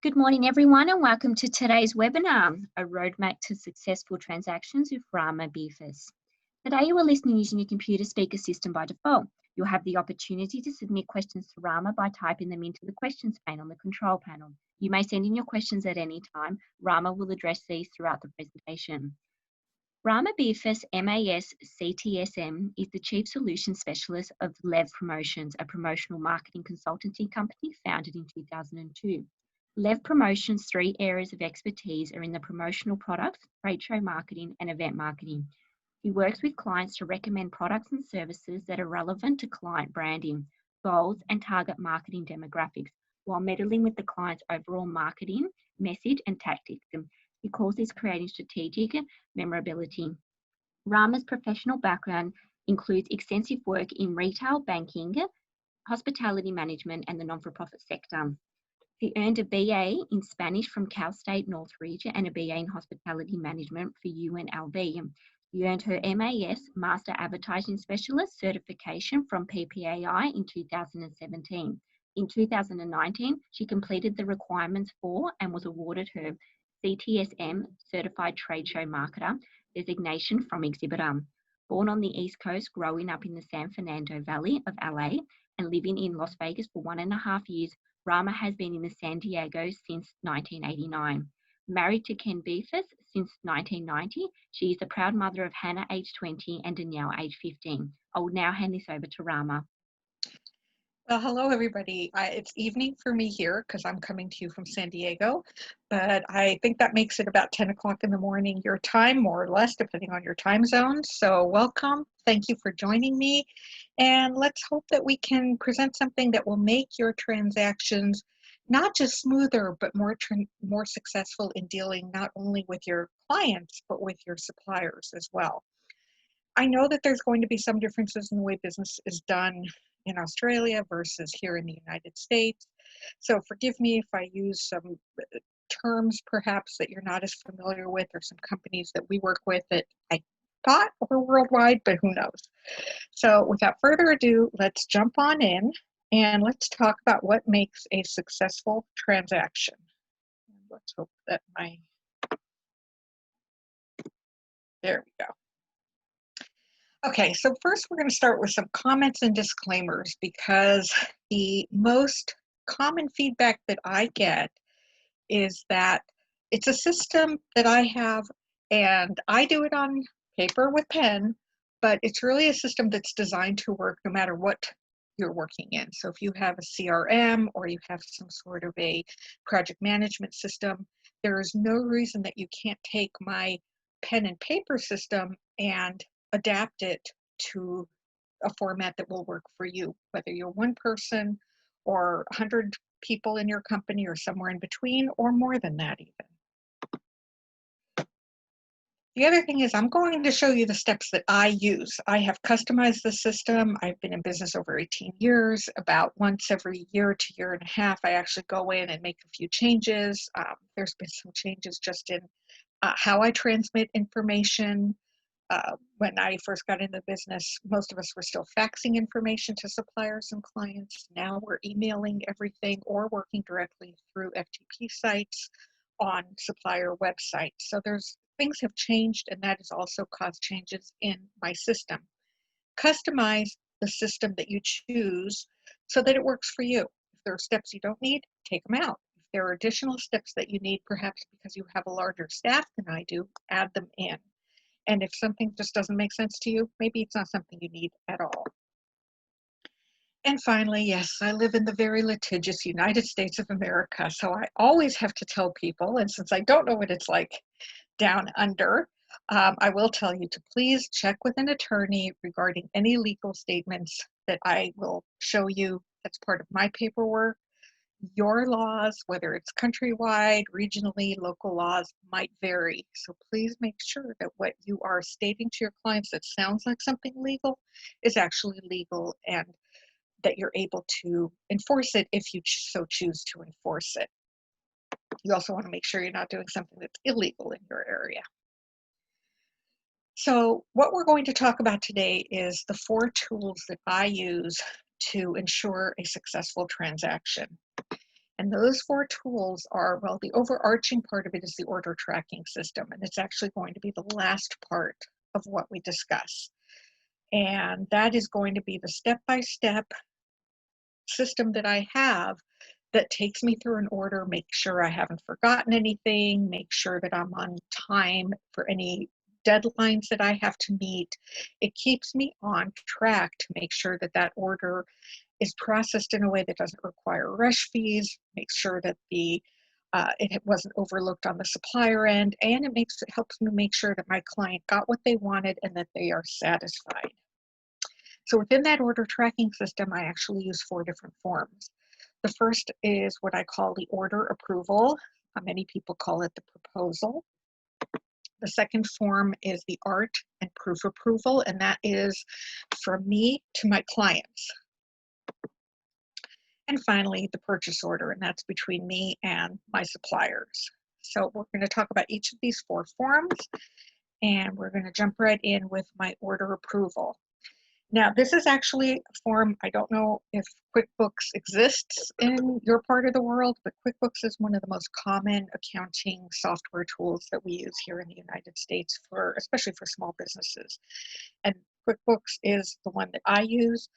Good morning, everyone, and welcome to today's webinar, A Roadmap to Successful Transactions with Rama Beerfas. Today, you are listening using your computer speaker system by default. You'll have the opportunity to submit questions to Rama by typing them into the questions pane on the control panel. You may send in your questions at any time. Rama will address these throughout the presentation. Rama Beerfas MAS CTSM is the Chief Solution Specialist of Lev Promotions, a promotional marketing consultancy company founded in 2002. Lev Promotions' three areas of expertise are in the promotional products, trade show marketing, and event marketing. He works with clients to recommend products and services that are relevant to client branding, goals, and target marketing demographics, while meddling with the client's overall marketing, message, and tactics. He calls this creating strategic memorability. Rama's professional background includes extensive work in retail, banking, hospitality management, and the non-for-profit sector. He earned a BA in Spanish from Cal State Northridge and a BA in Hospitality Management for UNLV. He earned her MAS, Master Advertising Specialist certification from PPAI in 2017. In 2019, she completed the requirements for and was awarded her CTSM, Certified Trade Show Marketer, designation from Exhibitor. Born on the East Coast, growing up in the San Fernando Valley of LA and living in Las Vegas for 1.5 years, Rama has been in San Diego since 1989. Married to Ken Beerfas since 1990, she is the proud mother of Hannah, age 20, and Danielle, age 15. I will now hand this over to Rama. Well, hello, everybody. It's evening for me here because I'm coming to you from San Diego, but I think that makes it about 10 o'clock in the morning your time, more or less, depending on your time zone. So welcome. Thank you for joining me. And let's hope that we can present something that will make your transactions not just smoother, but more successful in dealing not only with your clients, but with your suppliers as well. I know that there's going to be some differences in the way business is done in Australia versus here in the United States. So forgive me if I use some terms perhaps that you're not as familiar with, or some companies that we work with that I thought were worldwide, but who knows. So without further ado, let's jump on in and let's talk about what makes a successful transaction. Let's hope that there we go. Okay, so first we're going to start with some comments and disclaimers, because the most common feedback that I get is that it's a system that I have and I do it on paper with pen, but it's really a system that's designed to work no matter what you're working in. So if you have a CRM or you have some sort of a project management system, there is no reason that you can't take my pen and paper system and adapt it to a format that will work for you, whether you're one person or 100 people in your company or somewhere in between, or more than that even. The other thing is I'm going to show you the steps that I use. I have customized the system. I've been in business over 18 years. About once every year to year and a half, I actually go in and make a few changes. There's been some changes just in how I transmit information. When I first got into business, most of us were still faxing information to suppliers and clients. Now we're emailing everything or working directly through FTP sites on supplier websites. So things have changed, and that has also caused changes in my system. Customize the system that you choose so that it works for you. If there are steps you don't need, take them out. If there are additional steps that you need, perhaps because you have a larger staff than I do, add them in. And if something just doesn't make sense to you, maybe it's not something you need at all. And finally, yes, I live in the very litigious United States of America, so I always have to tell people, and since I don't know what it's like down under, I will tell you to please check with an attorney regarding any legal statements that I will show you. That's part of my paperwork. Your laws, whether it's countrywide, regionally, local laws, might vary. So please make sure that what you are stating to your clients that sounds like something legal is actually legal, and that you're able to enforce it if you so choose to enforce it. You also want to make sure you're not doing something that's illegal in your area. So what we're going to talk about today is the 4 tools that I use to ensure a successful transaction. And those 4 tools are, well, the overarching part of it is the order tracking system, and it's actually going to be the last part of what we discuss. And that is going to be the step-by-step system that I have that takes me through an order, make sure I haven't forgotten anything, make sure that I'm on time for any deadlines that I have to meet. It keeps me on track to make sure that that order is processed in a way that doesn't require rush fees, makes sure that it wasn't overlooked on the supplier end, and it helps me make sure that my client got what they wanted and that they are satisfied. So within that order tracking system, I actually use 4 different forms. The first is what I call the order approval. Many people call it the proposal. The second form is the art and proof approval, and that is from me to my clients. And finally, the purchase order, and that's between me and my suppliers. So we're going to talk about each of these 4 forms, and we're going to jump right in with my order approval. Now, this is actually a form, I don't know if QuickBooks exists in your part of the world, but QuickBooks is one of the most common accounting software tools that we use here in the United States, especially for small businesses. And QuickBooks is the one that I use.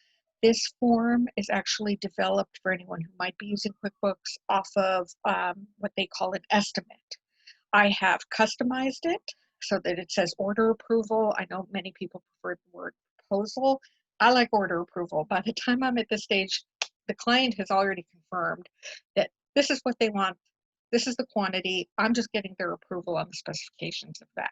This form is actually developed for anyone who might be using QuickBooks off of what they call an estimate. I have customized it so that it says order approval. I know many people prefer the word proposal. I like order approval. By the time I'm at this stage, the client has already confirmed that this is what they want. This is the quantity. I'm just getting their approval on the specifications of that.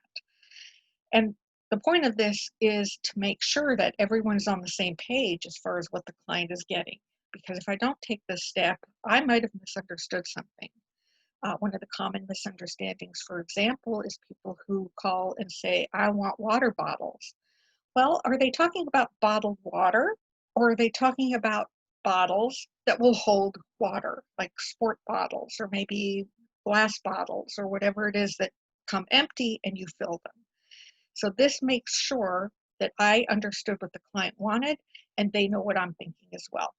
And the point of this is to make sure that everyone is on the same page as far as what the client is getting. Because if I don't take this step, I might have misunderstood something. One of the common misunderstandings, for example, is people who call and say, I want water bottles. Well, are they talking about bottled water, or are they talking about bottles that will hold water, like sport bottles or maybe glass bottles or whatever it is that come empty and you fill them? So this makes sure that I understood what the client wanted and they know what I'm thinking as well.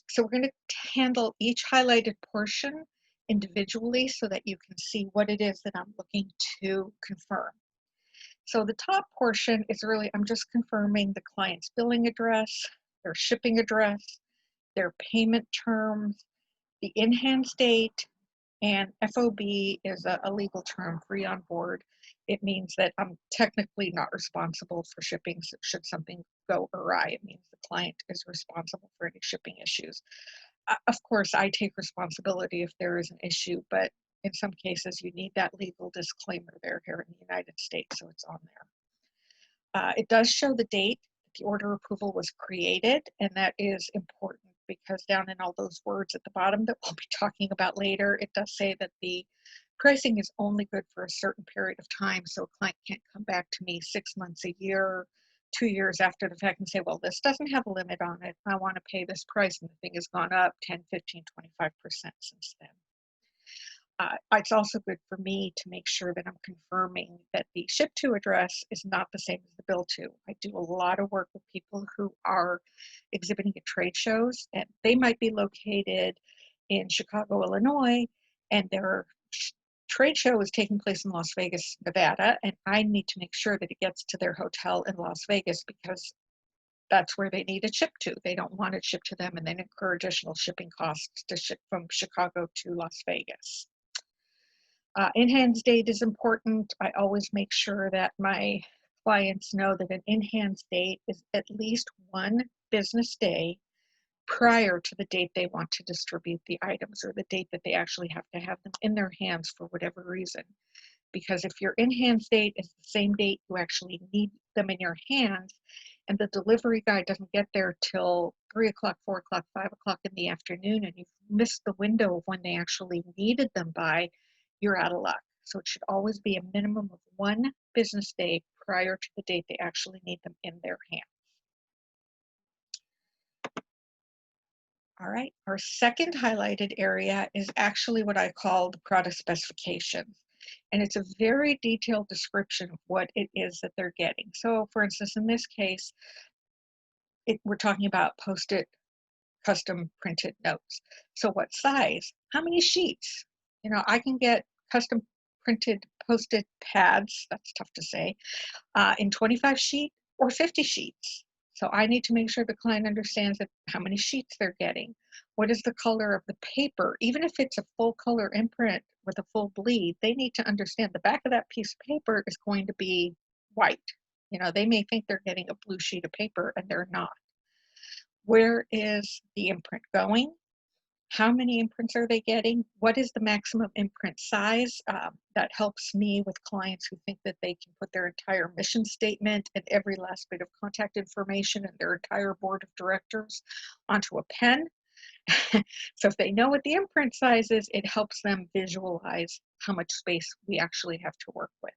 So we're going to handle each highlighted portion individually so that you can see what it is that I'm looking to confirm. So the top portion is really, I'm just confirming the client's billing address, their shipping address, their payment terms, the in-hand date, and FOB is a legal term, free on board. It means that I'm technically not responsible for shipping should something go awry. It means the client is responsible for any shipping issues. Of course, I take responsibility if there is an issue, but in some cases you need that legal disclaimer there here in the United States, so it's on there. It does show the date that the order approval was created, and that is important because down in all those words at the bottom that we'll be talking about later, it does say that the pricing is only good for a certain period of time, so a client can't come back to me 6 months, a year, 2 years after the fact and say, well, this doesn't have a limit on it. I want to pay this price, and the thing has gone up 10, 15, 25% since then. It's also good for me to make sure that I'm confirming that the ship to address is not the same as the bill to. I do a lot of work with people who are exhibiting at trade shows, and they might be located in Chicago, Illinois, and their trade show is taking place in Las Vegas, Nevada, and I need to make sure that it gets to their hotel in Las Vegas because that's where they need it shipped to. They don't want it shipped to them and then incur additional shipping costs to ship from Chicago to Las Vegas. In-hand date is important. I always make sure that my clients know that an in-hand date is at least 1 business day prior to the date they want to distribute the items or the date that they actually have to have them in their hands for whatever reason. Because if your in-hand date is the same date you actually need them in your hands and the delivery guy doesn't get there till 3 o'clock, 4 o'clock, 5 o'clock in the afternoon and you've missed the window of when they actually needed them by, you're out of luck. So it should always be a minimum of 1 business day prior to the date they actually need them in their hands. All right, our second highlighted area is actually what I call the product specifications. And it's a very detailed description of what it is that they're getting. So for instance, in this case, we're talking about Post-it custom printed notes. So what size? How many sheets? You know, I can get custom printed Post-it pads, that's tough to say, in 25 sheet or 50 sheets. So I need to make sure the client understands that how many sheets they're getting. What is the color of the paper? Even if it's a full color imprint with a full bleed, they need to understand the back of that piece of paper is going to be white. You know, they may think they're getting a blue sheet of paper and they're not. Where is the imprint going? How many imprints are they getting? What is the maximum imprint size? That helps me with clients who think that they can put their entire mission statement and every last bit of contact information and their entire board of directors onto a pen. So if they know what the imprint size is, it helps them visualize how much space we actually have to work with.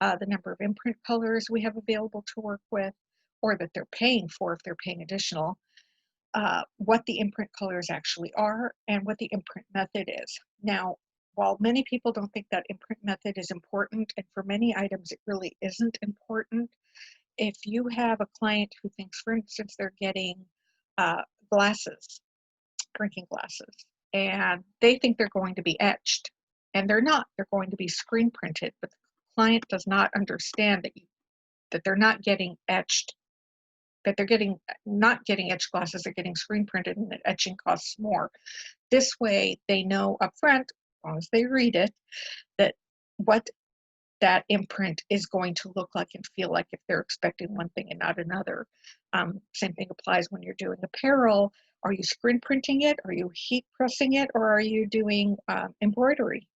The number of imprint colors we have available to work with, or that they're paying for if they're paying additional. What the imprint colors actually are, and what the imprint method is. Now, while many people don't think that imprint method is important, and for many items it really isn't important, if you have a client who thinks, for instance, they're getting glasses, drinking glasses, and they think they're going to be etched, and they're not. They're going to be screen printed, but the client does not understand that they're not getting etched, that they're not getting etched glasses, they're getting screen printed, and that etching costs more. This way they know upfront, as long as they read it, that what that imprint is going to look like and feel like if they're expecting one thing and not another. Same thing applies when you're doing apparel. Are you screen printing it? Are you heat pressing it? Or are you doing embroidery?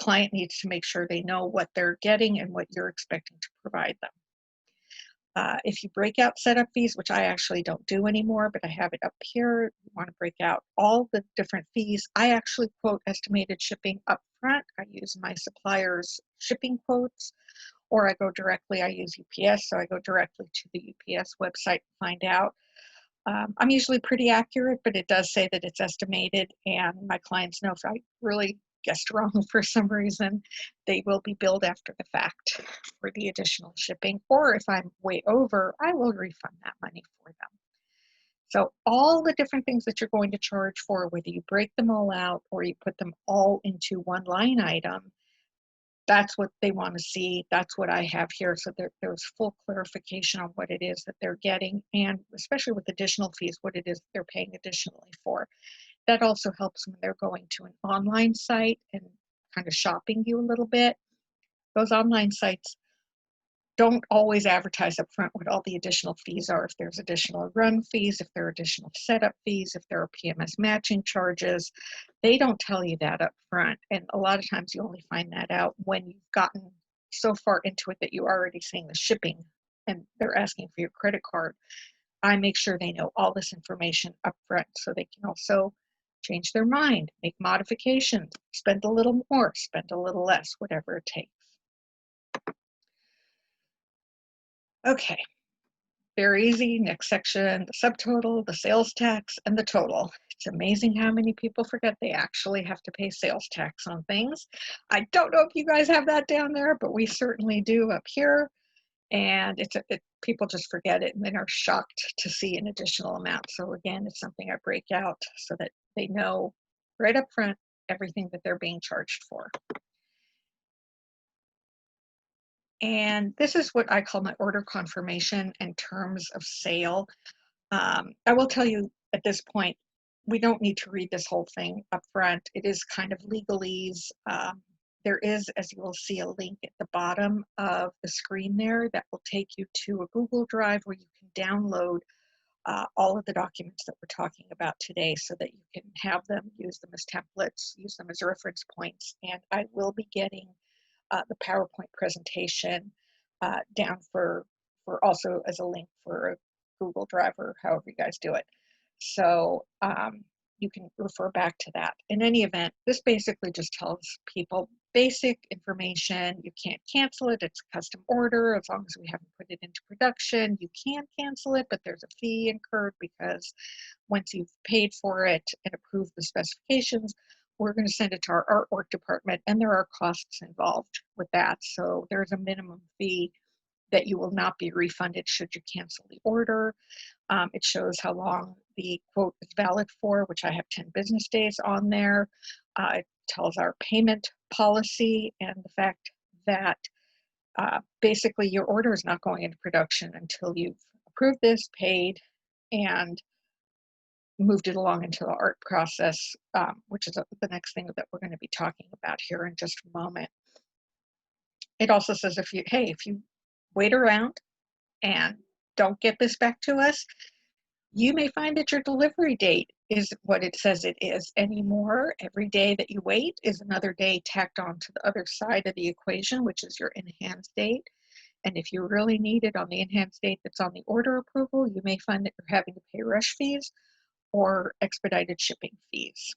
Client needs to make sure they know what they're getting and what you're expecting to provide them. If you break out setup fees, which I actually don't do anymore, but I have it up here, you want to break out all the different fees. I actually quote estimated shipping up front. I use my supplier's shipping quotes, or I go directly, I use UPS, so I go directly to the UPS website to find out. I'm usually pretty accurate, but it does say that it's estimated, and my clients know if I really guessed wrong for some reason, they will be billed after the fact for the additional shipping, or if I'm way over, I will refund that money for them. So all the different things that you're going to charge for, whether you break them all out or you put them all into one line item, that's what they want to see. That's what I have here. So there's full clarification on what it is that they're getting, and especially with additional fees, what it is they're paying additionally for. That also helps when they're going to an online site and kind of shopping you a little bit. Those online sites don't always advertise up front what all the additional fees are. If there's additional run fees, if there are additional setup fees, if there are PMS matching charges, they don't tell you that up front. And a lot of times you only find that out when you've gotten so far into it that you're already seeing the shipping and they're asking for your credit card. I make sure they know all this information up front so they can also change their mind, make modifications, spend a little more, spend a little less, whatever it takes. Okay, very easy. Next section, the subtotal, the sales tax, and the total. It's amazing how many people forget they actually have to pay sales tax on things. I don't know if you guys have that down there, but we certainly do up here. And people just forget it and then are shocked to see an additional amount. So again, it's something I break out so that they know right up front everything that they're being charged for. And this is what I call my order confirmation and terms of sale. I will tell you at this point, we don't need to read this whole thing up front. It is kind of legalese. There is, as you will see, a link at the bottom of the screen there that will take you to a Google Drive where you can download all of the documents that we're talking about today so that you can have them, use them as templates, use them as reference points. And I will be getting the PowerPoint presentation down for also as a link for a Google Drive or however you guys do it. So you can refer back to that. In any event, this basically just tells people basic information. You can't cancel it. It's a custom order. As long as we haven't put it into production, you can cancel it, but there's a fee incurred because once you've paid for it and approved the specifications, we're going to send it to our artwork department, and there are costs involved with that. So there's a minimum fee that you will not be refunded should you cancel the order. It shows how long the quote is valid for, which I have 10 business days on there. It tells our payment policy and the fact that basically your order is not going into production until you've approved this, paid, and moved it along into the art process, which is the next thing that we're going to be talking about here in just a moment. It also says if you wait around and don't get this back to us, you may find that your delivery date isn't what it says it is anymore. Every day that you wait is another day tacked on to the other side of the equation, which is your enhanced date. And if you really need it on the enhanced date that's on the order approval, you may find that you're having to pay rush fees or expedited shipping fees.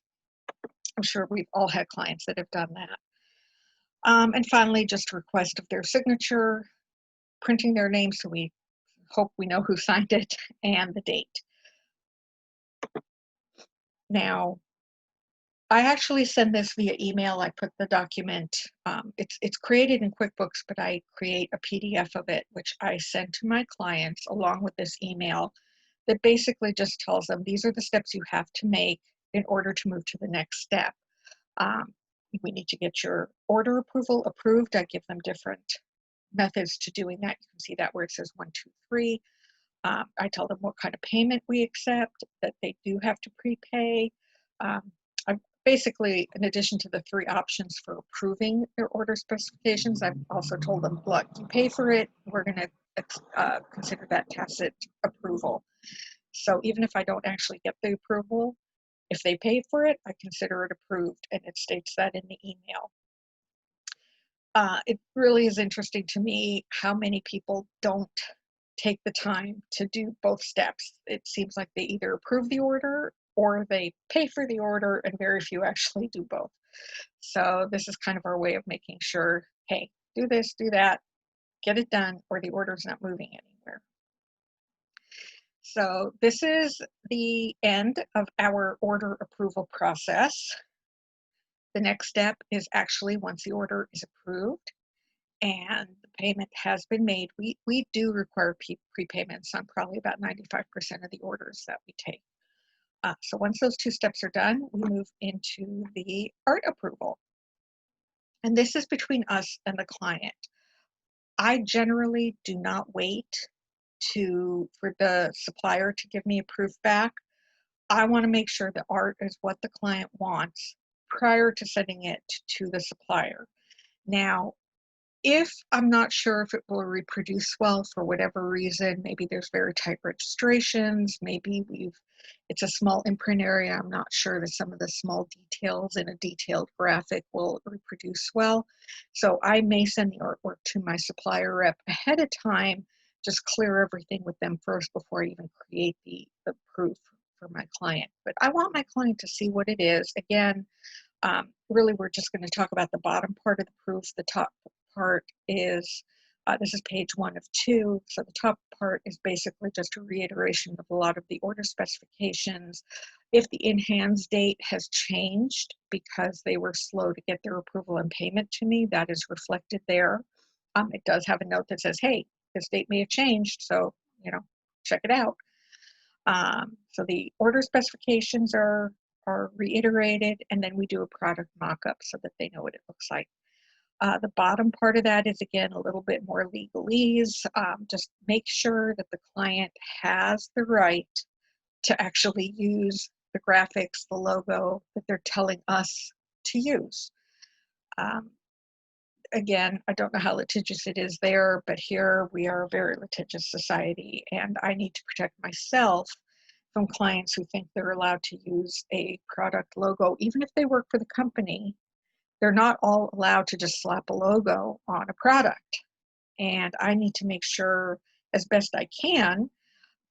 I'm sure we've all had clients that have done that. And finally, just a request of their signature, printing their name so we hope we know who signed it, and the date. Now, I actually send this via email. I put the document, it's created in QuickBooks, but I create a PDF of it, which I send to my clients along with this email that basically just tells them these are the steps you have to make in order to move to the next step. We need to get your order approval approved. I give them different methods to doing that. You can see that where it says 1, 2, 3. I tell them what kind of payment we accept, that they do have to prepay. I basically, in addition to the 3 options for approving their order specifications, I've also told them, look, you pay for it, we're going to consider that tacit approval. So even if I don't actually get the approval, if they pay for it, I consider it approved, and it states that in the email. It really is interesting to me how many people don't take the time to do both steps. It seems like they either approve the order or they pay for the order, and very few actually do both. So this is kind of our way of making sure, hey, do this, do that, get it done, or the order's not moving anywhere. So this is the end of our order approval process. The next step is actually once the order is approved and the payment has been made, we do require prepayments on probably about 95% of the orders that we take. So once those 2 steps are done, we move into the art approval. And this is between us and the client. I generally do not wait for the supplier to give me a proof back. I want to make sure the art is what the client wants prior to sending it to the supplier. Now, if I'm not sure if it will reproduce well for whatever reason, maybe there's very tight registrations, maybe it's a small imprint area, I'm not sure that some of the small details in a detailed graphic will reproduce well. So I may send the artwork to my supplier rep ahead of time, just clear everything with them first before I even create the proof for my client. But I want my client to see what it is. Again, really, we're just going to talk about the bottom part of the proof. The top part is, this is page 1 of 2. So the top part is basically just a reiteration of a lot of the order specifications. If the in-hands date has changed because they were slow to get their approval and payment to me, that is reflected there. It does have a note that says, hey, this date may have changed, so, check it out. So the order specifications are reiterated, and then we do a product mock-up so that they know what it looks like. The bottom part of that is, again, a little bit more legalese. Just make sure that the client has the right to actually use the graphics, the logo that they're telling us to use. Again, I don't know how litigious it is there, but here we are a very litigious society, and I need to protect myself from clients who think they're allowed to use a product logo. Even if they work for the company, they're not all allowed to just slap a logo on a product. And I need to make sure, as best I can,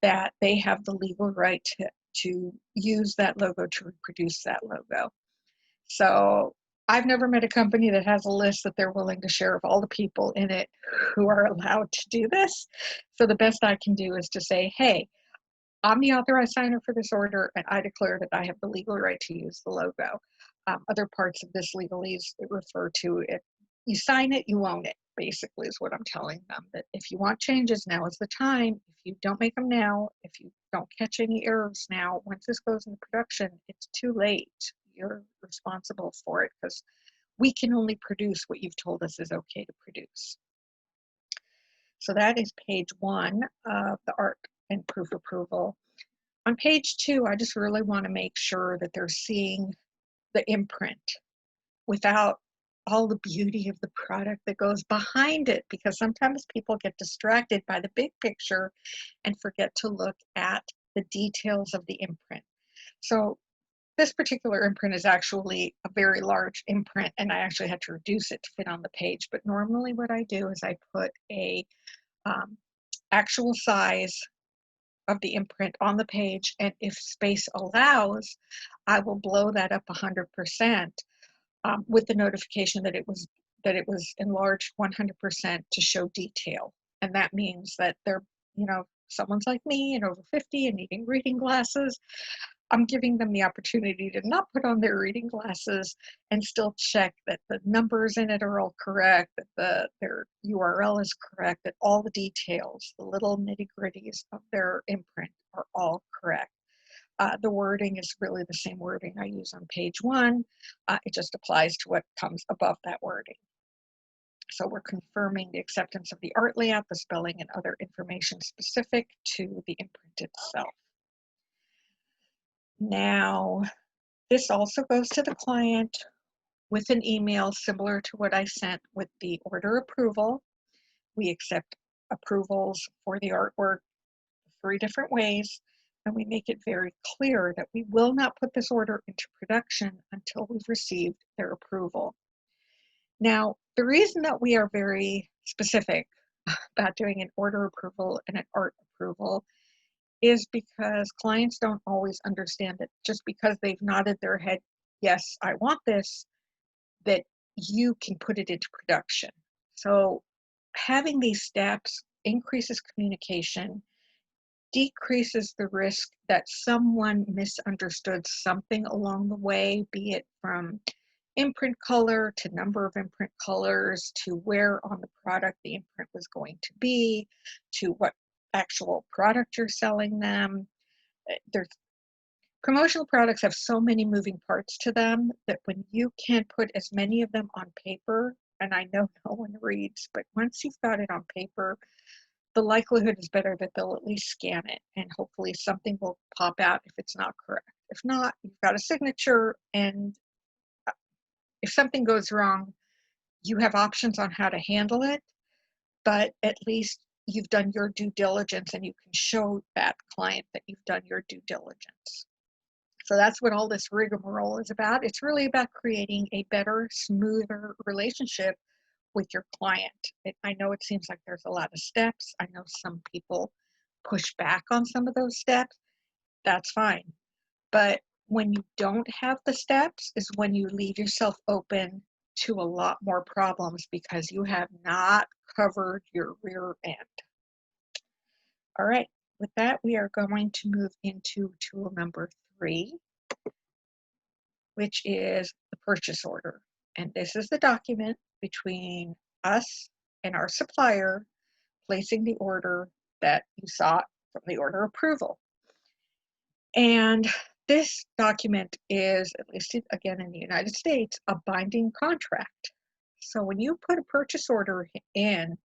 that they have the legal right to use that logo, to reproduce that logo. So I've never met a company that has a list that they're willing to share of all the people in it who are allowed to do this. So the best I can do is to say, hey, I'm the authorized signer for this order, and I declare that I have the legal right to use the logo. Other parts of this legalese refer to it. You sign it, you own it. basically is what I'm telling them, that if you want changes, now is the time. If you don't make them now, if you don't catch any errors now, once this goes into production, it's too late. You're responsible for it because we can only produce what you've told us is okay to produce. So that is page 1 of the art and proof approval. On page 2, I just really want to make sure that they're seeing the imprint without all the beauty of the product that goes behind it, because sometimes people get distracted by the big picture and forget to look at the details of the imprint. So this particular imprint is actually a very large imprint, and I actually had to reduce it to fit on the page. But normally what I do is I put a actual size of the imprint on the page, and if space allows, I will blow that up 100%. With the notification that it was enlarged 100% to show detail. And that means that they're, someone's like me and over 50 and needing reading glasses. I'm giving them the opportunity to not put on their reading glasses and still check that the numbers in it are all correct, that their URL is correct, that all the details, the little nitty-gritties of their imprint are all correct. The wording is really the same wording I use on page 1. It just applies to what comes above that wording. So we're confirming the acceptance of the art layout, the spelling, and other information specific to the imprint itself. Now, this also goes to the client with an email similar to what I sent with the order approval. We accept approvals for the artwork 3 different ways, and we make it very clear that we will not put this order into production until we've received their approval. Now, the reason that we are very specific about doing an order approval and an art approval is because clients don't always understand that just because they've nodded their head, yes, I want this, that you can put it into production. So having these steps increases communication, decreases the risk that someone misunderstood something along the way, be it from imprint color to number of imprint colors to where on the product the imprint was going to be, to what actual product you're selling them. There's promotional products have so many moving parts to them that when you can't put as many of them on paper, and I know no one reads, but once you've got it on paper, the likelihood is better that they'll at least scan it and hopefully something will pop out if it's not correct. If not, you've got a signature, and if something goes wrong, you have options on how to handle it, but at least you've done your due diligence and you can show that client that you've done your due diligence. So that's what all this rigmarole is about. It's really about creating a better, smoother relationship with your client. I know it seems like there's a lot of steps. I know some people push back on some of those steps. That's fine. But when you don't have the steps is when you leave yourself open to a lot more problems because you have not covered your rear end. All right, with that, we are going to move into tool number 3, which is the purchase order. And this is the document between us and our supplier placing the order that you saw from the order approval. And this document is, at least again in the United States, a binding contract. So when you put a purchase order in,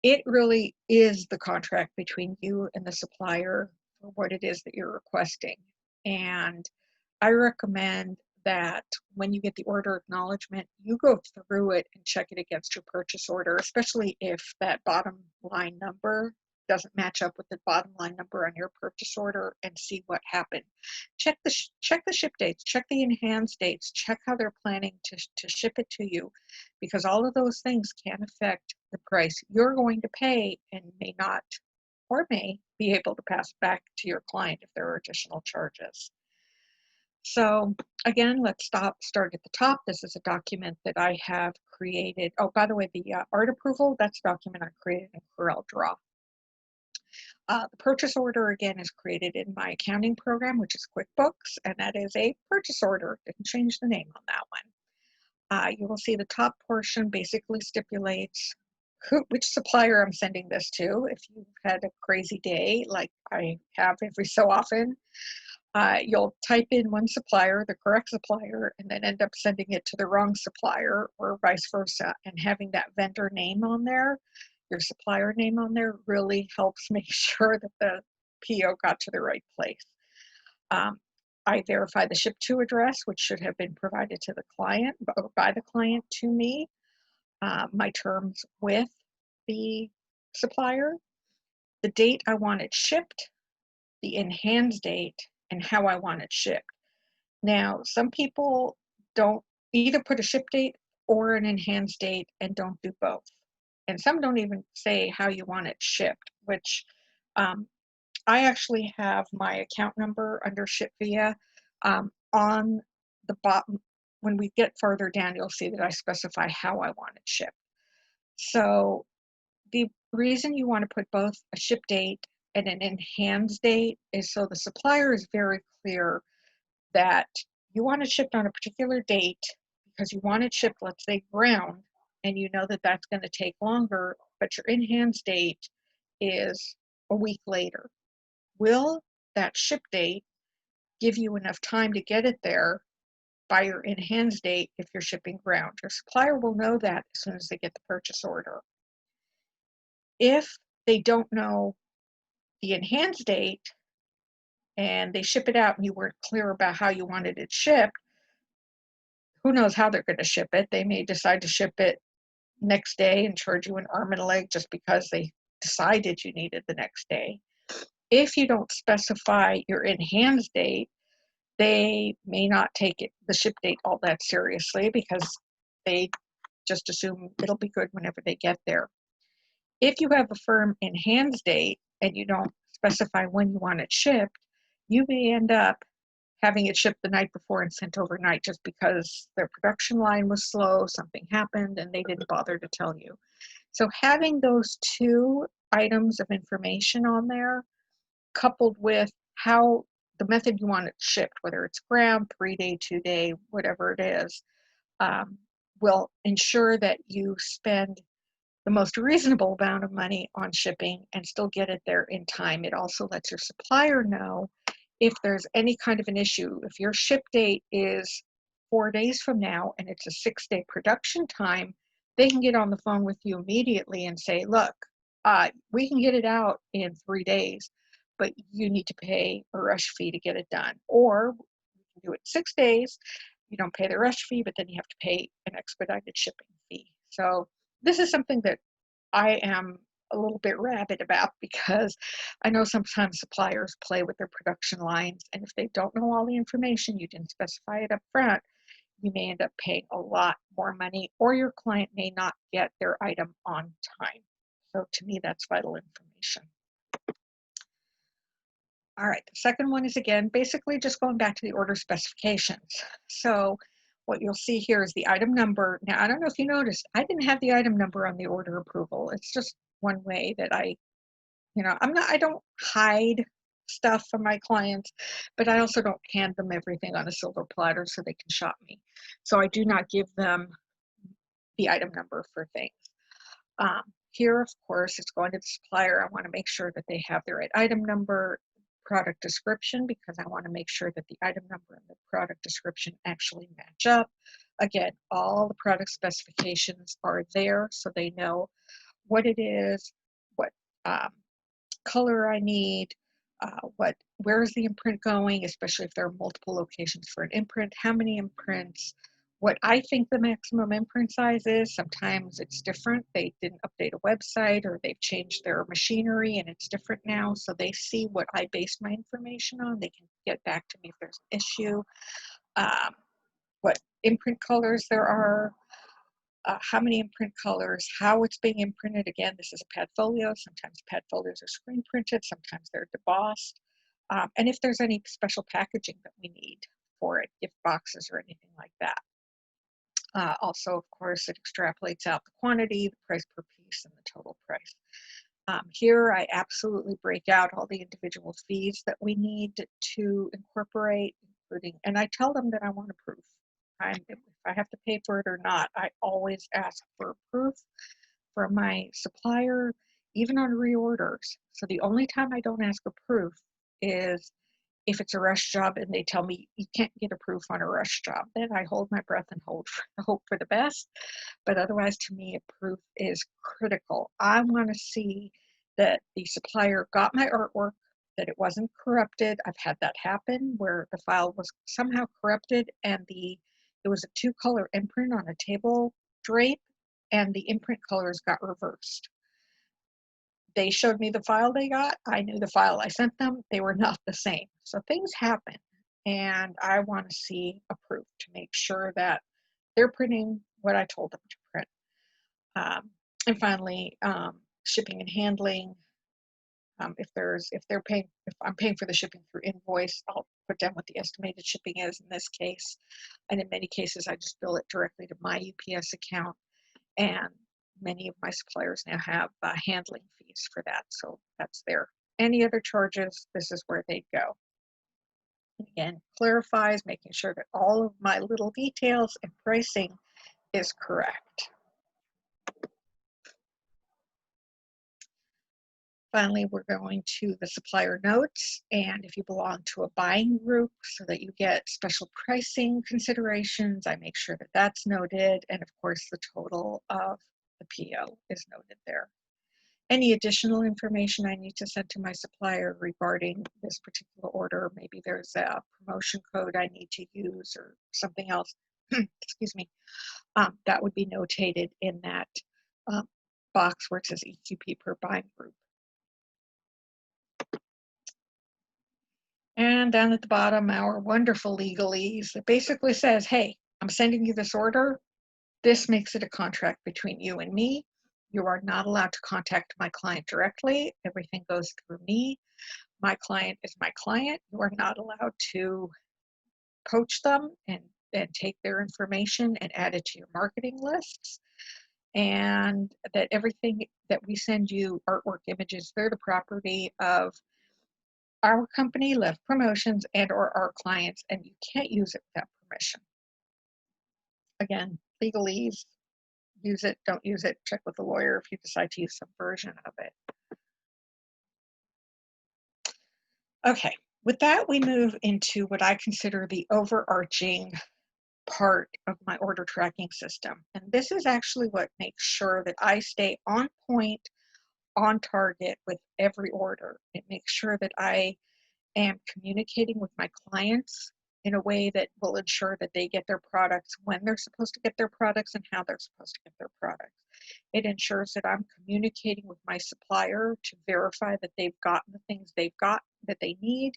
it really is the contract between you and the supplier for what it is that you're requesting. And I recommend that when you get the order acknowledgement, you go through it and check it against your purchase order, especially if that bottom line number doesn't match up with the bottom line number on your purchase order, and see what happened. Check the ship dates, check the in-hand dates, check how they're planning to ship it to you, because all of those things can affect the price you're going to pay and may not or may be able to pass back to your client if there are additional charges. So again, let's start at the top. This is a document that I have created. Oh, by the way, the art approval, that's a document I created in CorelDRAW. The purchase order, again, is created in my accounting program, which is QuickBooks, and that is a purchase order. Didn't change the name on that one. You will see the top portion basically stipulates which supplier I'm sending this to. If you've had a crazy day, like I have every so often, you'll type in one supplier, the correct supplier, and then end up sending it to the wrong supplier or vice versa. And having that vendor name on there, your supplier name on there, really helps make sure that the PO got to the right place. I verify the ship to address, which should have been provided to the client, or by the client to me, my terms with the supplier, the date I want it shipped, the in-hands date, and how I want it shipped. Now, some people don't either put a ship date or an in-hands date and don't do both. And some don't even say how you want it shipped, which I actually have my account number under Ship Via on the bottom. When we get further down, you'll see that I specify how I want it shipped. So the reason you want to put both a ship date and an in-hands date is so the supplier is very clear that you want it shipped on a particular date because you want it shipped, let's say ground, and you know that that's going to take longer, but your in-hands date is a week later. Will that ship date give you enough time to get it there by your in-hands date if you're shipping ground? Your supplier will know that as soon as they get the purchase order. If they don't know the in-hands date and they ship it out and you weren't clear about how you wanted it shipped, who knows how they're going to ship it. They may decide to ship it next day and charge you an arm and a leg just because they decided you needed the next day. If you don't specify your in-hands date, they may not take the ship date all that seriously because they just assume it'll be good whenever they get there. If you have a firm in-hands date and you don't specify when you want it shipped, you may end up having it shipped the night before and sent overnight just because their production line was slow, something happened, and they didn't bother to tell you. So having those two items of information on there, coupled with how the method you want it shipped, whether it's ground, 3-day, 2-day, whatever it is, will ensure that you spend the most reasonable amount of money on shipping and still get it there in time. It also lets your supplier know if there's any kind of an issue. If your ship date is 4 days from now and it's a 6-day production time, they can get on the phone with you immediately and say, look, we can get it out in 3 days, but you need to pay a rush fee to get it done. Or you can do it 6 days, you don't pay the rush fee, but then you have to pay an expedited shipping fee. So this is something that I am a little bit rabid about because I know sometimes suppliers play with their production lines, and if they don't know all the information, you didn't specify it up front, you may end up paying a lot more money, or your client may not get their item on time. So to me, that's vital information. All right, the second one is, again, basically just going back to the order specifications. So what you'll see here is the item number. Now, I don't know if you noticed, I didn't have the item number on the order approval. It's just one way that I don't hide stuff from my clients, but I also don't hand them everything on a silver platter so they can shop me. So I do not give them the item number for things. Here, of course, it's going to the supplier. I want to make sure that they have the right item number, product description, because I want to make sure that the item number and the product description actually match up. Again, all the product specifications are there so they know what it is, what color I need, where's the imprint going, especially if there are multiple locations for an imprint, how many imprints, what I think the maximum imprint size is. Sometimes it's different. They didn't update a website or they've changed their machinery and it's different now. So they see what I based my information on. They can get back to me if there's an issue, what imprint colors there are, how many imprint colors, how it's being imprinted. Again, this is a pad folio. Sometimes pad folios are screen printed, sometimes they're debossed. And if there's any special packaging that we need for it, gift boxes or anything like that. Also, of course, it extrapolates out the quantity, the price per piece, and the total price. Here, I absolutely break out all the individual fees that we need to incorporate, including, and I tell them that I want a proof. If I have to pay for it or not, I always ask for proof from my supplier, even on reorders. So the only time I don't ask for proof is if it's a rush job and they tell me you can't get a proof on a rush job. Then I hold my breath and hope for the best. But otherwise, to me, a proof is critical. I want to see that the supplier got my artwork, that it wasn't corrupted. I've had that happen where the file was somehow corrupted and it was a 2-color imprint on a table drape and the imprint colors got reversed. They showed me the file they got. I knew the file I sent them. They were not the same. So things happen. And I want to see a proof to make sure that they're printing what I told them to print. And finally, shipping and handling. If I'm paying for the shipping through invoice, I'll put down what the estimated shipping is in this case. And in many cases, I just bill it directly to my UPS account. And many of my suppliers now have handling fees for that. So that's there. Any other charges, this is where they go. Again, clarifies, making sure that all of my little details and pricing is correct. Finally, we're going to the supplier notes, and if you belong to a buying group so that you get special pricing considerations, I make sure that that's noted, and of course the total of the PO is noted there. Any additional information I need to send to my supplier regarding this particular order, maybe there's a promotion code I need to use or something else, excuse me, that would be notated in that box where it says EQP per buying group. And down at the bottom, our wonderful legalese that basically says, hey, I'm sending you this order. This makes it a contract between you and me. You are not allowed to contact my client directly. Everything goes through me. My client is my client. You are not allowed to poach them and take their information and add it to your marketing lists. And that everything that we send you, artwork, images, they're the property of our company, Left Promotions, and or our clients, and you can't use it without permission. Again, legalese, use it, don't use it, check with the lawyer if you decide to use some version of it. Okay, with that, we move into what I consider the overarching part of my order tracking system. And this is actually what makes sure that I stay on point, on target with every order. It makes sure that I am communicating with my clients in a way that will ensure that they get their products when they're supposed to get their products and how they're supposed to get their products. It ensures that I'm communicating with my supplier to verify that they've gotten the things they've got that they need,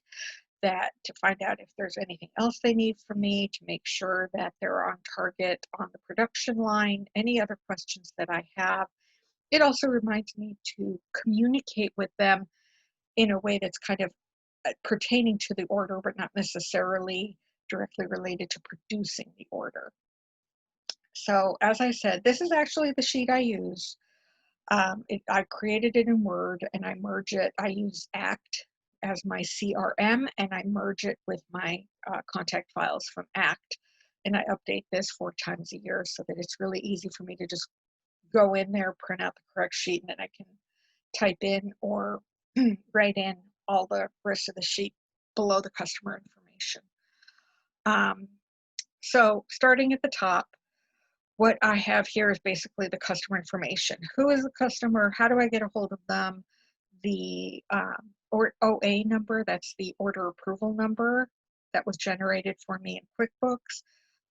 that to find out if there's anything else they need from me, to make sure that they're on target on the production line, any other questions that I have. It also reminds me to communicate with them in a way that's kind of pertaining to the order, but not necessarily directly related to producing the order. So as I said, this is actually the sheet I use. I created it in Word and I merge it. I use ACT as my CRM and I merge it with my contact files from ACT. And I update this 4 times a year so that it's really easy for me to just go in there, print out the correct sheet, and then I can type in or write in all the rest of the sheet below the customer information. So starting at the top, what I have here is basically the customer information. Who is the customer? How do I get a hold of them? The or OA number, that's the order approval number that was generated for me in QuickBooks.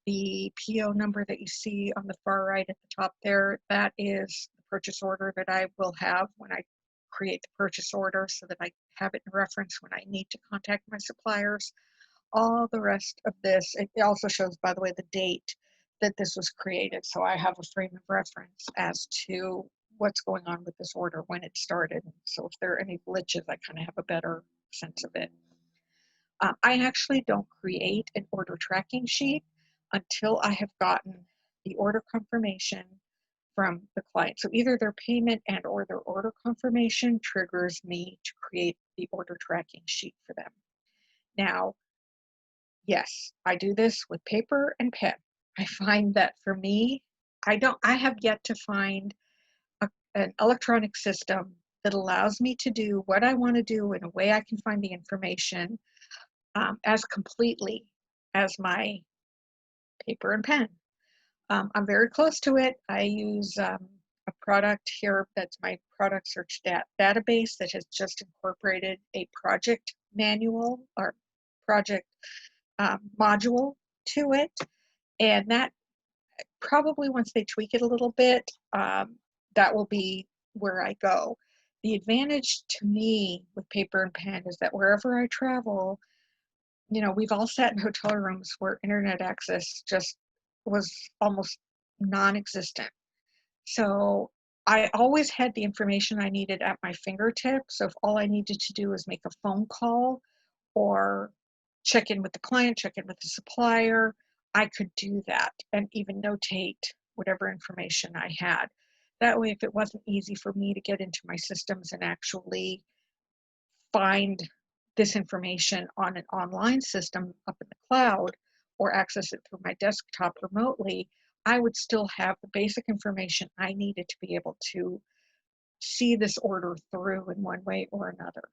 The PO number that you see on the far right at the top there, that is the purchase order that I will have when I create the purchase order so that I have it in reference when I need to contact my suppliers. All the rest of this, it also shows, by the way, the date that this was created. So I have a frame of reference as to what's going on with this order, when it started. So if there are any glitches, I kind of have a better sense of it. I actually don't create an order tracking sheet until I have gotten the order confirmation from the client. So either their payment and or their order confirmation triggers me to create the order tracking sheet for them. Now, yes, I do this with paper and pen. I find that for me, I have yet to find an electronic system that allows me to do what I want to do in a way I can find the information as completely as my paper and pen. I'm very close to it. I use a product here that's my product search database that has just incorporated a project manual or project module to it. And that probably once they tweak it a little bit, that will be where I go. The advantage to me with paper and pen is that wherever I travel, we've all sat in hotel rooms where internet access just was almost non-existent. So I always had the information I needed at my fingertips. So if all I needed to do was make a phone call or check in with the client, check in with the supplier, I could do that and even notate whatever information I had. That way, if it wasn't easy for me to get into my systems and actually find this information on an online system up in the cloud or access it through my desktop remotely, I would still have the basic information I needed to be able to see this order through in one way or another.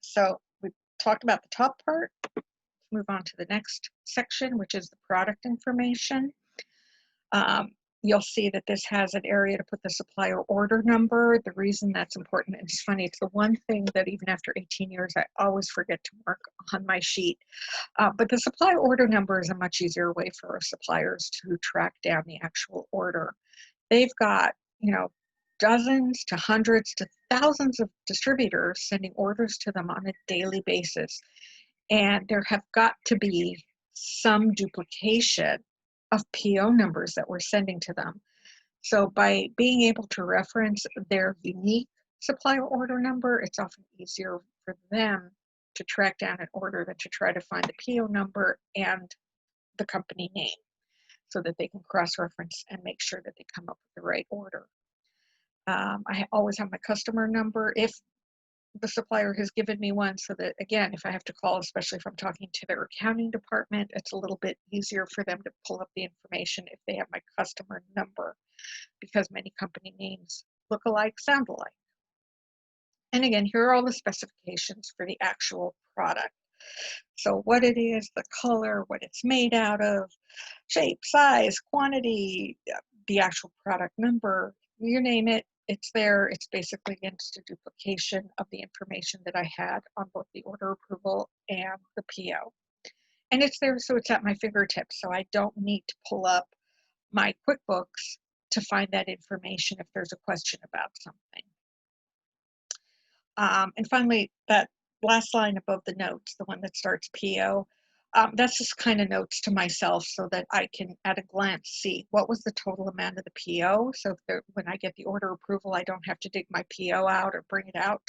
So we talked about the top part. Move on to the next section, which is the product information. You'll see that this has an area to put the supplier order number. The reason that's important, and it's funny, it's the one thing that even after 18 years, I always forget to mark on my sheet. But the supplier order number is a much easier way for our suppliers to track down the actual order. They've got, dozens to hundreds to thousands of distributors sending orders to them on a daily basis. And there have got to be some duplication of PO numbers that we're sending to them. So by being able to reference their unique supplier order number, it's often easier for them to track down an order than to try to find the PO number and the company name so that they can cross-reference and make sure that they come up with the right order. I always have my customer number if the supplier has given me one, so that, again, if I have to call, especially if I'm talking to their accounting department, it's a little bit easier for them to pull up the information if they have my customer number, because many company names look alike, sound alike. And again, here are all the specifications for the actual product. So what it is, the color, what it's made out of, shape, size, quantity, the actual product number, you name it, it's there. It's basically, again, just a duplication of the information that I had on both the order approval and the PO. And it's there, so it's at my fingertips. So I don't need to pull up my QuickBooks to find that information if there's a question about something. And finally, that last line above the notes, the one that starts PO, that's just kind of notes to myself so that I can at a glance see what was the total amount of the PO. So when I get the order approval, I don't have to dig my PO out or bring it up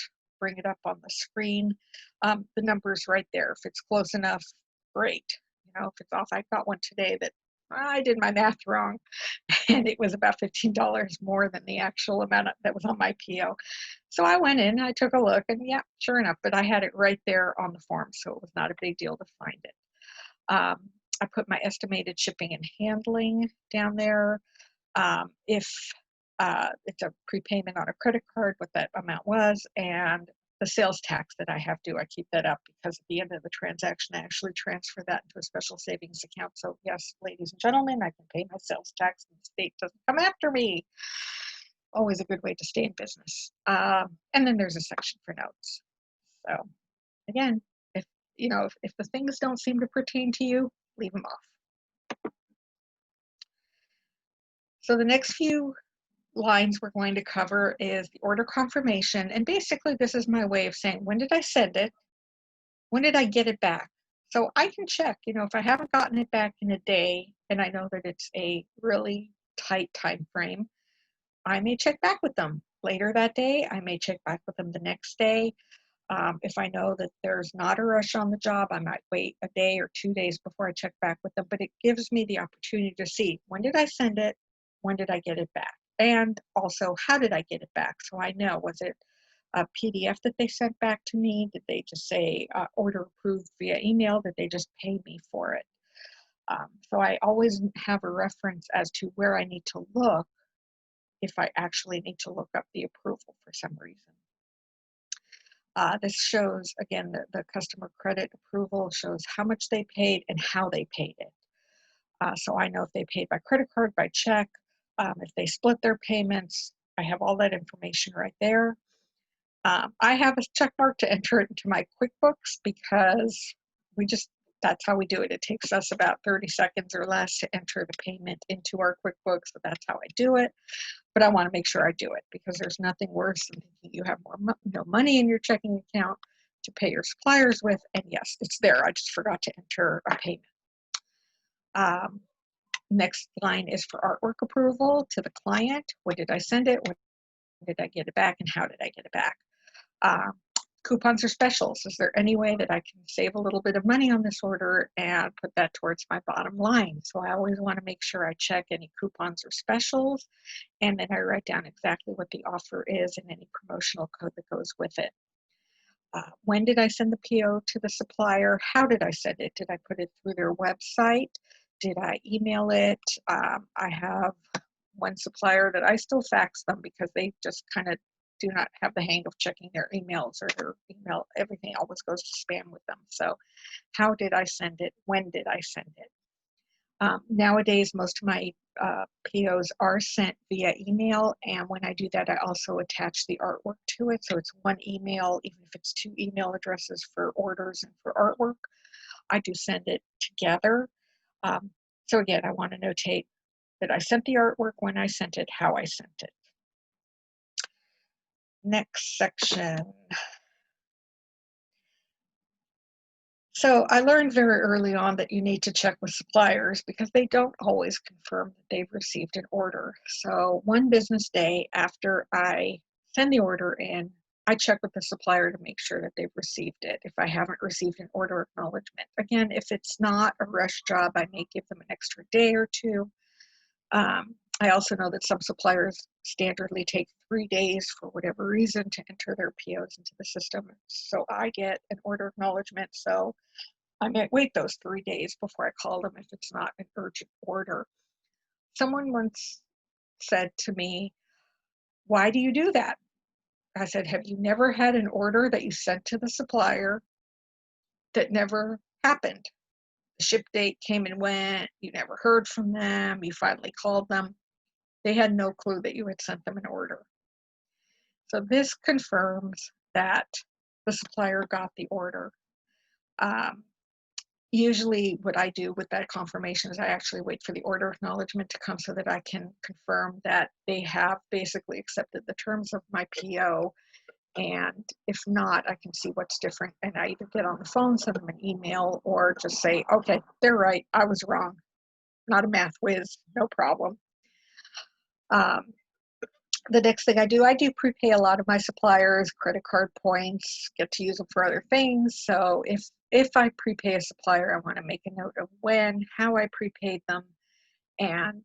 on the screen. The number's right there. If it's close enough, great. If it's off, I got one today that I did my math wrong and it was about $15 more than the actual amount that was on my PO. So I went in, I took a look, and yeah, sure enough, but I had it right there on the form, so it was not a big deal to find it. I put my estimated shipping and handling down there. If it's a prepayment on a credit card, what that amount was, and the sales tax that I have due, I keep that up because at the end of the transaction, I actually transfer that into a special savings account. So yes, ladies and gentlemen, I can pay my sales tax and the state doesn't come after me. Always a good way to stay in business. And then there's a section for notes. So again, if the things don't seem to pertain to you, leave them off. So the next few lines we're going to cover is the order confirmation. And basically this is my way of saying, when did I send it? When did I get it back? So I can check, if I haven't gotten it back in a day and I know that it's a really tight time frame, I may check back with them later that day. I may check back with them the next day. If I know that there's not a rush on the job, I might wait a day or 2 days before I check back with them. But it gives me the opportunity to see, when did I send it? When did I get it back? And also, how did I get it back? So I know, was it a PDF that they sent back to me? Did they just say order approved via email? Did they just pay me for it? So I always have a reference as to where I need to look if I actually need to look up the approval for some reason. This shows, again, the customer credit approval shows how much they paid and how they paid it. So I know if they paid by credit card, by check, if they split their payments, I have all that information right there. I have a check mark to enter it into my QuickBooks because that's how we do it. It takes us about 30 seconds or less to enter the payment into our QuickBooks, so that's how I do it. But I want to make sure I do it because there's nothing worse than thinking you have no money in your checking account to pay your suppliers with, and yes, it's there. I just forgot to enter a payment. Next line is for artwork approval to the client. When did I send it? When did I get it back? And how did I get it back? Coupons or specials. Is there any way that I can save a little bit of money on this order and put that towards my bottom line? So I always want to make sure I check any coupons or specials, and then I write down exactly what the offer is and any promotional code that goes with it. When did I send the PO to the supplier? How did I send it? Did I put it through their website? Did I email it? I have one supplier that I still fax them because they just kind of do not have the hang of checking their emails, or their email, everything always goes to spam with them. So how did I send it? When did I send it? Nowadays, most of my POs are sent via email, and when I do that, I also attach the artwork to it. So it's one email, even if it's two email addresses for orders and for artwork, I do send it together. So again, I want to notate that I sent the artwork, when I sent it, how I sent it. Next section. So I learned very early on that you need to check with suppliers because they don't always confirm that they've received an order. So one business day after I send the order in, I check with the supplier to make sure that they've received it. If I haven't received an order acknowledgement. Again, if it's not a rush job, I may give them an extra day or two. I also know that some suppliers standardly take 3 days for whatever reason to enter their POs into the system. So I get an order acknowledgement, so I might wait those 3 days before I call them if it's not an urgent order. Someone once said to me, "Why do you do that?" I said, "Have you never had an order that you sent to the supplier that never happened? The ship date came and went, you never heard from them, you finally called them. They had no clue that you had sent them an order." So this confirms that the supplier got the order. Usually what I do with that confirmation is I actually wait for the order acknowledgement to come so that I can confirm that they have basically accepted the terms of my PO. And if not, I can see what's different. And I either get on the phone, send them an email, or just say, okay, they're right, I was wrong. Not a math whiz, no problem. The next thing I do prepay a lot of my suppliers, credit card points, get to use them for other things. So if I prepay a supplier, I want to make a note of when, how I prepaid them, and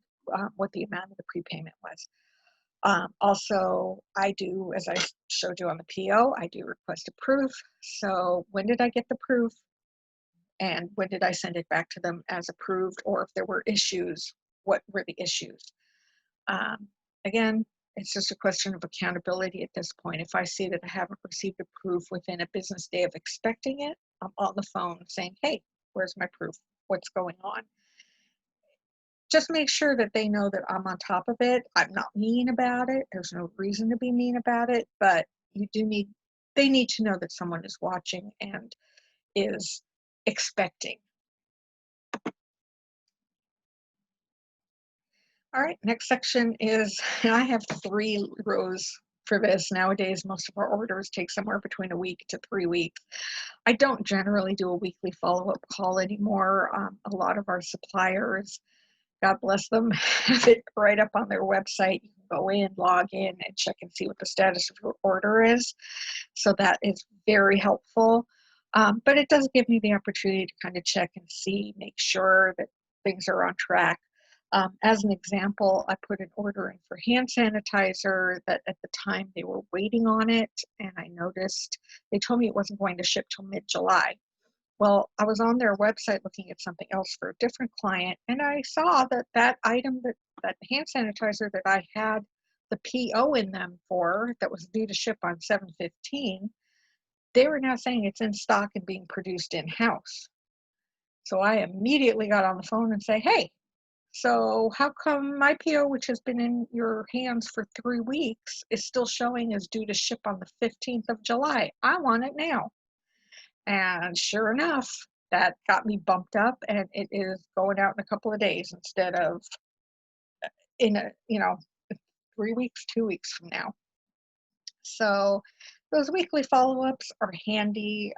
what the amount of the prepayment was. Also, I do, as I showed you on the PO, I do request a proof. So when did I get the proof? And when did I send it back to them as approved? Or if there were issues, what were the issues? Again, it's just a question of accountability at this point. If I see that I haven't received a proof within a business day of expecting it, I'm on the phone saying, hey, where's my proof? What's going on? Just make sure that they know that I'm on top of it. I'm not mean about it. There's no reason to be mean about it, but they need to know that someone is watching and is expecting. All right, next section is, I have 3 rows for this. Nowadays, most of our orders take somewhere between a week to 3 weeks. I don't generally do a weekly follow-up call anymore. A lot of our suppliers, God bless them, have it right up on their website. You can go in, log in, and check and see what the status of your order is. So that is very helpful. But it does give me the opportunity to kind of check and see, make sure that things are on track. As an example, I put an order in for hand sanitizer that at the time they were waiting on it, and I noticed they told me it wasn't going to ship till mid-July. Well, I was on their website looking at something else for a different client, and I saw that that item, that hand sanitizer that I had the PO in them for, that was due to ship on 7/15, they were now saying it's in stock and being produced in-house. So I immediately got on the phone and say, hey, so how come my PO, which has been in your hands for 3 weeks, is still showing as due to ship on the 15th of July? I want it now. And sure enough, that got me bumped up, and it is going out in a couple of days instead of in a, 3 weeks, 2 weeks from now. So those weekly follow-ups are handy,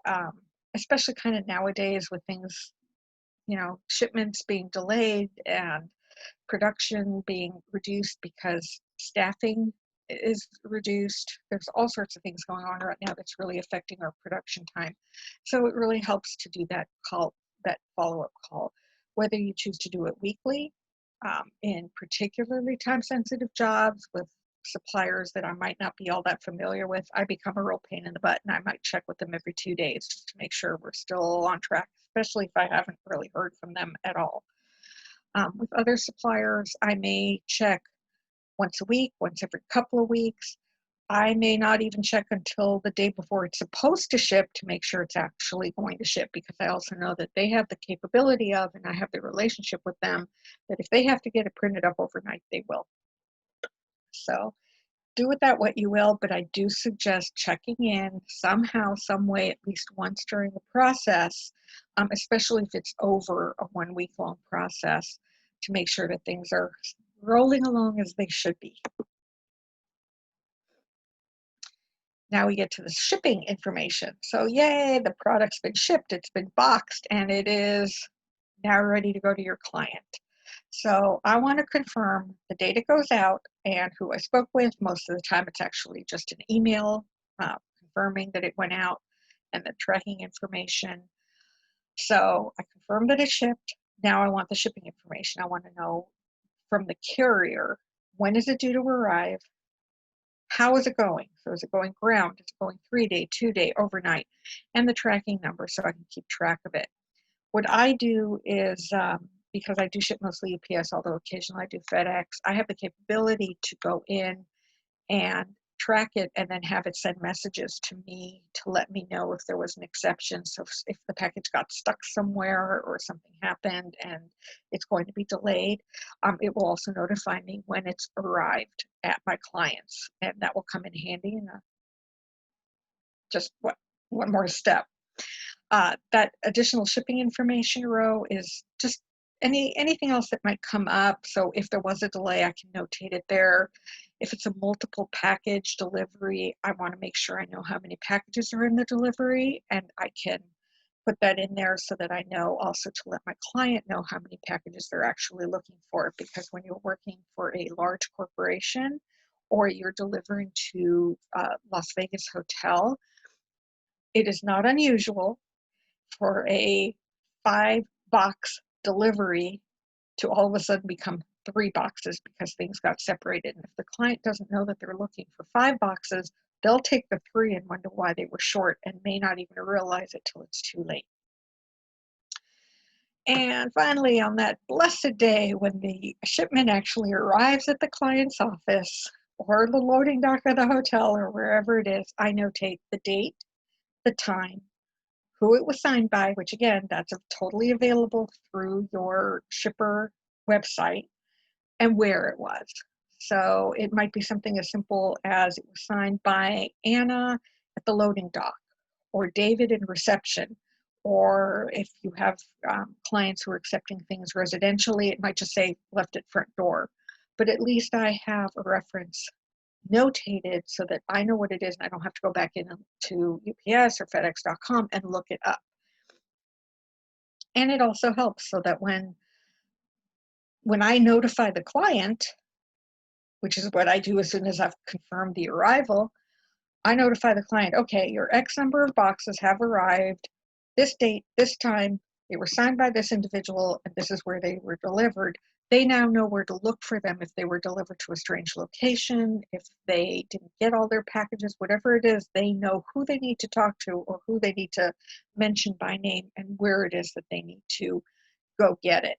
especially kind of nowadays with things, shipments being delayed and production being reduced because staffing is reduced. There's all sorts of things going on right now that's really affecting our production time. So it really helps to do that call, that follow-up call, whether you choose to do it weekly, in particularly time-sensitive jobs with suppliers that I might not be all that familiar with. I become a real pain in the butt, and I might check with them every 2 days just to make sure we're still on track, especially if I haven't really heard from them at all. With other suppliers, I may check once a week, once every couple of weeks. I may not even check until the day before it's supposed to ship to make sure it's actually going to ship, because I also know that they have the capability of, and I have the relationship with them, that if they have to get it printed up overnight, they will. So do with that what you will, but I do suggest checking in somehow, some way, at least once during the process, especially if it's over a 1 week long process, to make sure that things are rolling along as they should be. Now we get to the shipping information. So yay, the product's been shipped, it's been boxed, and it is now ready to go to your client. So I want to confirm the date it goes out and who I spoke with. Most of the time it's actually just an email confirming that it went out and the tracking information. So I confirmed that it shipped. Now I want the shipping information. I want to know from the carrier, when is it due to arrive? How is it going? So is it going ground? Is it going 3-day, 2-day, overnight? And the tracking number so I can keep track of it. What I do is, because I do ship mostly UPS, although occasionally I do FedEx, I have the capability to go in and track it and then have it send messages to me to let me know if there was an exception. So if the package got stuck somewhere or something happened and it's going to be delayed, it will also notify me when it's arrived at my clients, and that will come in handy. And just one more step. That additional shipping information row is just anything else that might come up. So if there was a delay, I can notate it there. If it's a multiple package delivery, I want to make sure I know how many packages are in the delivery, and I can put that in there so that I know also to let my client know how many packages they're actually looking for. Because when you're working for a large corporation or you're delivering to Las Vegas hotel, it is not unusual for a 5-box delivery to all of a sudden become 3 boxes because things got separated. And if the client doesn't know that they're looking for 5 boxes, they'll take the 3 and wonder why they were short and may not even realize it till it's too late. And finally, on that blessed day when the shipment actually arrives at the client's office or the loading dock of the hotel or wherever it is, I notate the date, the time, who it was signed by, which again, that's totally available through your shipper website, and where it was. So it might be something as simple as it was signed by Anna at the loading dock, or David in reception, or if you have clients who are accepting things residentially, it might just say left at front door. But at least I have a reference notated so that I know what it is and I don't have to go back into UPS or FedEx.com and look it up. And it also helps so that when I notify the client, which is what I do as soon as I've confirmed the arrival, I notify the client, okay, your X number of boxes have arrived, this date, this time, they were signed by this individual, and this is where they were delivered. They now know where to look for them if they were delivered to a strange location, if they didn't get all their packages, whatever it is, they know who they need to talk to or who they need to mention by name and where it is that they need to go get it.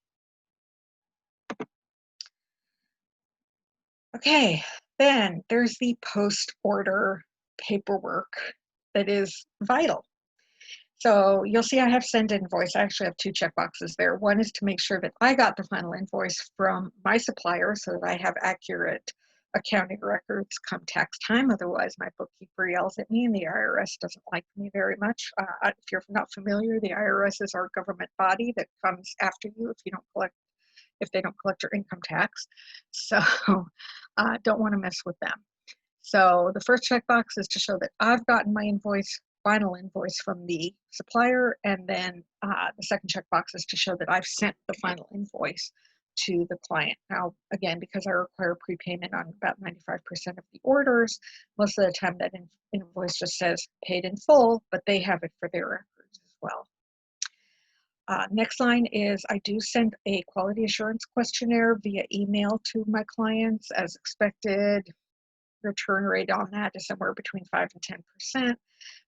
Okay, then there's the post-order paperwork that is vital. So you'll see I have send invoice. I actually have two checkboxes there. One is to make sure that I got the final invoice from my supplier so that I have accurate accounting records come tax time. Otherwise, my bookkeeper yells at me and the IRS doesn't like me very much. If you're not familiar, the IRS is our government body that comes after you if they don't collect your income tax. So don't want to mess with them. So the first checkbox is to show that I've gotten my final invoice from the supplier, and then the second checkbox is to show that I've sent the final invoice to the client. Now, again, because I require prepayment on about 95% of the orders, most of the time that invoice just says paid in full, but they have it for their records as well. Next line is I do send a quality assurance questionnaire via email to my clients as expected. Return rate on that is somewhere between 5 and 10%,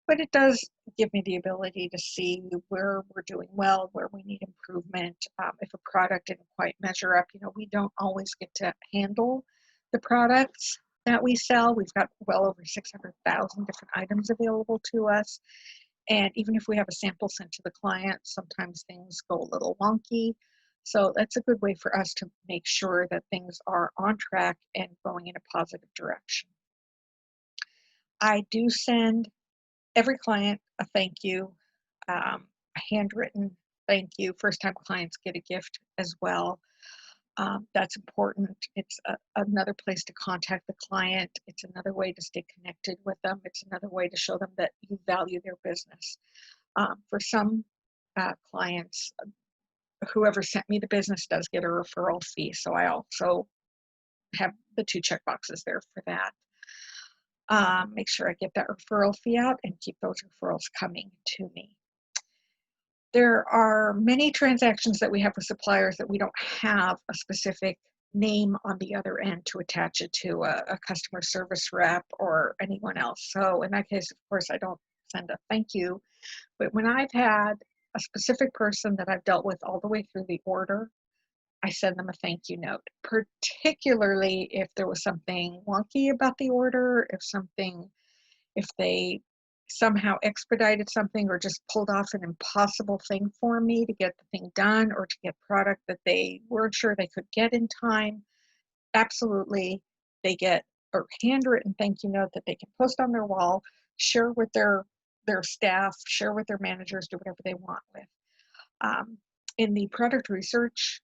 but it does give me the ability to see where we're doing well, where we need improvement. If a product didn't quite measure up, we don't always get to handle the products that we sell. We've got well over 600,000 different items available to us. And even if we have a sample sent to the client, sometimes things go a little wonky. So that's a good way for us to make sure that things are on track and going in a positive direction. I do send every client a thank you, a handwritten thank you. First-time clients get a gift as well. That's important. It's another place to contact the client. It's another way to stay connected with them. It's another way to show them that you value their business. For some clients, whoever sent me the business does get a referral fee. So I also have the two check boxes there for that. Make sure I get that referral fee out and keep those referrals coming to me. There are many transactions that we have with suppliers that we don't have a specific name on the other end to attach it to a customer service rep or anyone else. So in that case, of course, I don't send a thank you. But when I've had a specific person that I've dealt with all the way through the order, I send them a thank you note, particularly if there was something wonky about the order, if they somehow expedited something or just pulled off an impossible thing for me to get the thing done or to get product that they weren't sure they could get in time. Absolutely, they get a handwritten thank you note that they can post on their wall, share with their staff, share with their managers, do whatever they want with. In the product research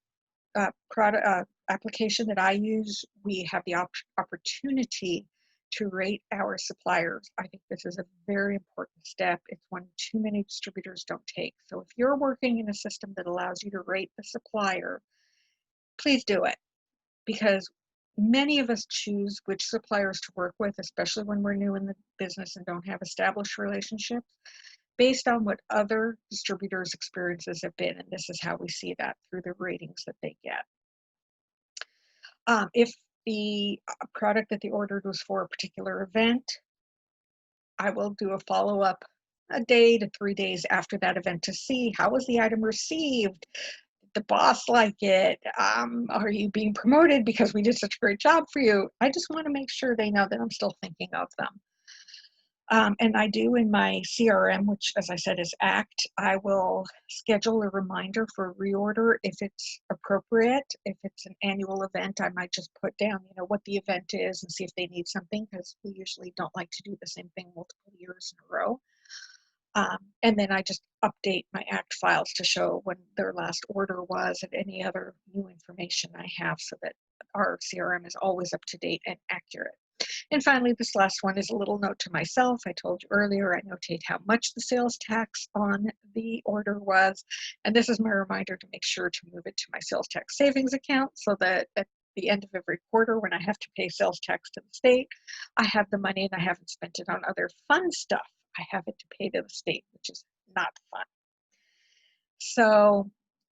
application that I use, we have the opportunity to rate our suppliers. I think this is a very important step. It's one too many distributors don't take. So if you're working in a system that allows you to rate the supplier, please do it, because many of us choose which suppliers to work with, especially when we're new in the business and don't have established relationships, based on what other distributors' experiences have been. And this is how we see that through the ratings that they get. If the product that they ordered was for a particular event, I will do a follow-up a day to 3 days after that event to see how was the item received. Did the boss like it? Are you being promoted because we did such a great job for you? I just want to make sure they know that I'm still thinking of them. And I do in my CRM, which, as I said, is ACT, I will schedule a reminder for reorder if it's appropriate. If it's an annual event, I might just put down, what the event is and see if they need something, because we usually don't like to do the same thing multiple years in a row. And then I just update my ACT files to show when their last order was and any other new information I have so that our CRM is always up to date and accurate. And finally, this last one is a little note to myself. I told you earlier, I notate how much the sales tax on the order was. And this is my reminder to make sure to move it to my sales tax savings account so that at the end of every quarter, when I have to pay sales tax to the state, I have the money and I haven't spent it on other fun stuff. I have it to pay to the state, which is not fun. So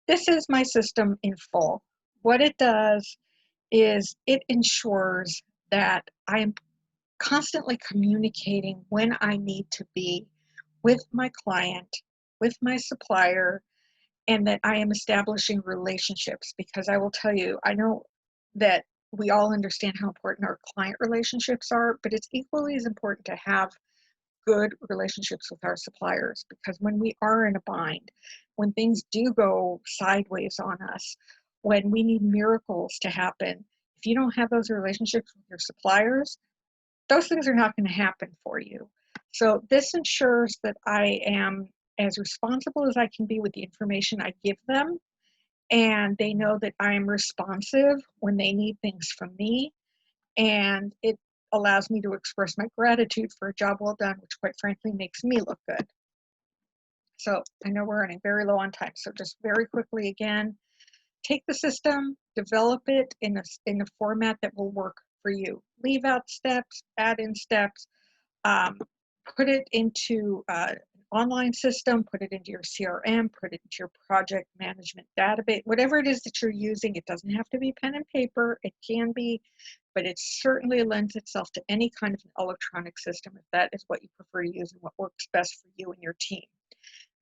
this is my system in full. what it does is it ensures that I am constantly communicating when I need to be with my client, with my supplier, and that I am establishing relationships, because I will tell you, I know that we all understand how important our client relationships are, but it's equally as important to have good relationships with our suppliers, because when we are in a bind, when things do go sideways on us, when we need miracles to happen, if you don't have those relationships with your suppliers, those things are not going to happen for you. So this ensures that I am as responsible as I can be with the information I give them, and they know that I am responsive when they need things from me, and it allows me to express my gratitude for a job well done, which quite frankly makes me look good. So I know we're running very low on time, so just very quickly again, take the system, develop it in a format that will work for you. Leave out steps, add in steps, put it into an online system, put it into your CRM, put it into your project management database, whatever it is that you're using. It doesn't have to be pen and paper, it can be, but it certainly lends itself to any kind of an electronic system if that is what you prefer to use and what works best for you and your team.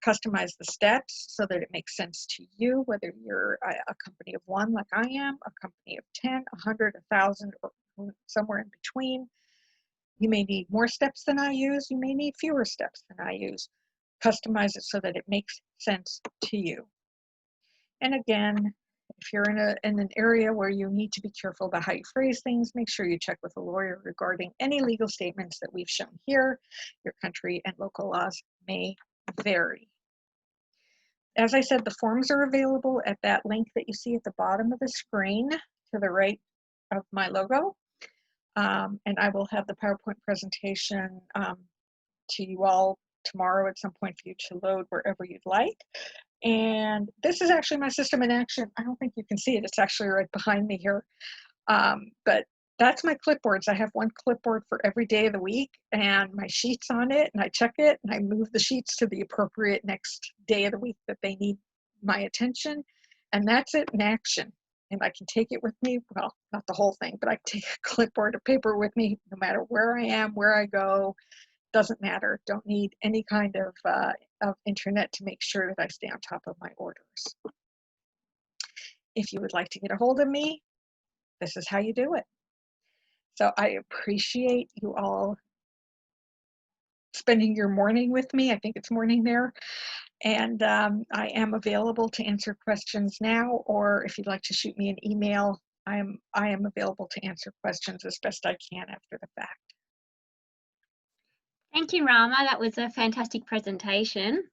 Customize the steps so that it makes sense to you, whether you're a company of one like I am, a company of 10, 100, 1,000, or somewhere in between. You may need more steps than I use. You may need fewer steps than I use. Customize it so that it makes sense to you. And again, if you're in an area where you need to be careful about how you phrase things, make sure you check with a lawyer regarding any legal statements that we've shown here. Your country and local laws may vary. As I said, the forms are available at that link that you see at the bottom of the screen to the right of my logo. And I will have the PowerPoint presentation to you all tomorrow at some point for you to load wherever you'd like. And this is actually my system in action. I don't think you can see it. It's actually right behind me here. But that's my clipboards. I have one clipboard for every day of the week and my sheets on it, and I check it and I move the sheets to the appropriate next day of the week that they need my attention. And that's it in action. And I can take it with me, well, not the whole thing, but I can take a clipboard of paper with me no matter where I am, where I go, doesn't matter. Don't need any kind of internet to make sure that I stay on top of my orders. If you would like to get a hold of me, this is how you do it. So I appreciate you all spending your morning with me. I think it's morning there. And I am available to answer questions now, or if you'd like to shoot me an email, I am available to answer questions as best I can after the fact. Thank you, Rama. That was a fantastic presentation.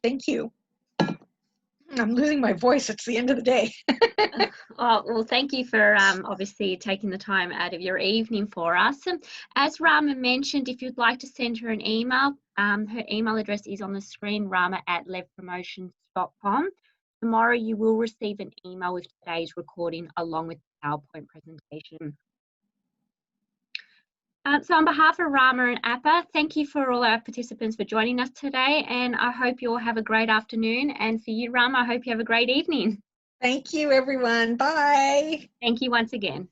Thank you. I'm losing my voice. It's the end of the day. Oh, well, thank you for obviously taking the time out of your evening for us. As Rama mentioned, if you'd like to send her an email, her email address is on the screen, rama@levpromotions.com. Tomorrow you will receive an email with today's recording along with the PowerPoint presentation. So on behalf of Rama and APPA, thank you for all our participants for joining us today, and I hope you all have a great afternoon. And for you, Rama, I hope you have a great evening. Thank you, everyone. Bye. Thank you once again.